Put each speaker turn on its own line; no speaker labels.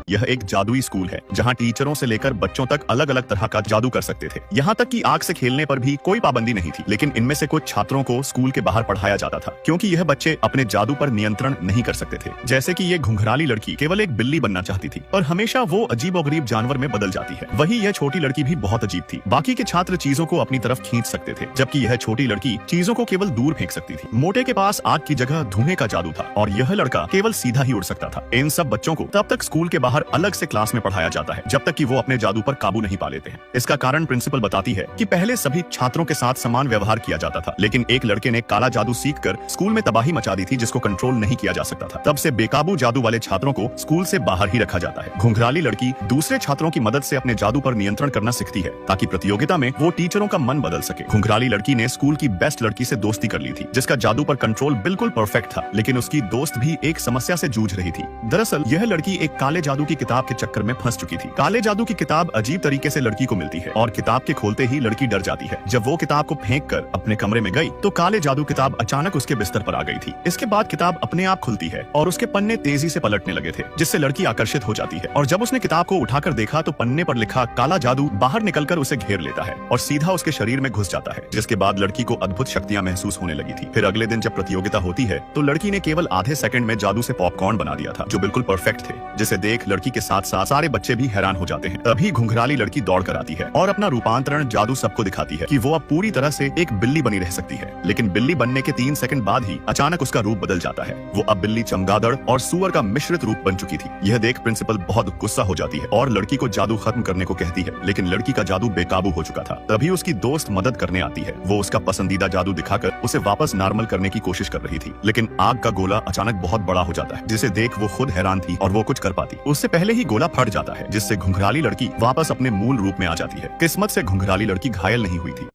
यह एक जादुई स्कूल है जहाँ टीचरों से लेकर बच्चों तक अलग अलग तरह का जादू कर सकते थे। यहाँ तक कि आग से खेलने पर भी कोई पाबंदी नहीं थी। लेकिन इनमें से कुछ छात्रों को स्कूल के बाहर पढ़ाया जाता था क्योंकि यह बच्चे अपने जादू पर नियंत्रण नहीं कर सकते थे। जैसे कि ये घुंघराली लड़की केवल एक बिल्ली बनना चाहती थी और हमेशा वो अजीबोगरीब जानवर में बदल जाती है। वही यह छोटी लड़की भी बहुत अजीब थी। बाकी के छात्र चीजों को अपनी तरफ खींच सकते थे जबकि यह छोटी लड़की चीजों को केवल दूर फेंक सकती थी। मोटे के पास आग की जगह धुएं का जादू था और यह लड़का केवल सीधा ही उड़ सकता था। इन सब बच्चों को तब तक स्कूल के बाहर अलग से क्लास में पढ़ाया जाता है जब तक कि वो अपने जादू पर काबू नहीं पा लेते हैं। इसका कारण प्रिंसिपल बताती है कि पहले सभी छात्रों के साथ समान व्यवहार किया जाता था, लेकिन एक लड़के ने काला जादू सीखकर स्कूल में तबाही मचा दी थी जिसको कंट्रोल नहीं किया जा सकता था। तब से बेकाबू जादू वाले छात्रों को स्कूल से बाहर ही रखा जाता है। घुंघराली लड़की दूसरे छात्रों की मदद से अपने जादू पर नियंत्रण करना सीखती है ताकि प्रतियोगिता में वो टीचरों का मन बदल सके। घुंघराली लड़की ने स्कूल की बेस्ट लड़की से दोस्ती कर ली थी जिसका जादू पर कंट्रोल बिल्कुल परफेक्ट था, लेकिन उसकी दोस्त भी एक समस्या से जूझ रही थी। दरअसल यह लड़की एक काले जादू की किताब के चक्कर में फंस चुकी थी। काले जादू की किताब अजीब तरीके से लड़की को मिलती है और किताब के खोलते ही लड़की डर जाती है। जब वो किताब को फेंककर अपने कमरे में गई तो काले जादू किताब अचानक उसके बिस्तर पर आ गई थी। इसके बाद किताब अपने आप खुलती है और उसके पन्ने तेजी से पलटने लगे थे जिससे लड़की आकर्षित हो जाती है। और जब उसने किताब को उठाकर देखा तो पन्ने पर लिखा काला जादू बाहर निकलकर उसे घेर लेता है और सीधा उसके शरीर में घुस जाता है, जिसके बाद लड़की को अद्भुत शक्तियां महसूस होने लगी थी। फिर अगले दिन जब प्रतियोगिता होती है तो लड़की ने केवल आधे सेकंड में जादू से पॉपकॉर्न बना दिया था जो बिल्कुल परफेक्ट थे, जिसे देख लड़की के साथ साथ सारे बच्चे भी हैरान हो जाते हैं। तभी घुंघराली लड़की दौड़ कर आती है और अपना रूपांतरण जादू सबको दिखाती है कि वो अब पूरी तरह से एक बिल्ली बनी रह सकती है। लेकिन बिल्ली बनने के 3 सेकंड बाद ही अचानक उसका रूप बदल जाता है। वो अब बिल्ली, चमगादड़ और सुअर का मिश्रित रूप बन चुकी थी। यह देख प्रिंसिपल बहुत गुस्सा हो जाती है और लड़की को जादू खत्म करने को कहती है, लेकिन लड़की का जादू बेकाबू हो चुका था। तभी उसकी दोस्त मदद करने आती है। वो उसका पसंदीदा जादू दिखाकर उसे वापस नॉर्मल करने की कोशिश कर रही थी, लेकिन आग का गोला अचानक बहुत बड़ा हो जाता है जिसे देख वो खुद हैरान थी और वो कुछ कर पाती उससे पहले ही गोला फट जाता है, जिससे घुंघराली लड़की वापस अपने मूल रूप में आ जाती है। किस्मत से घुंघराली लड़की घायल नहीं हुई थी।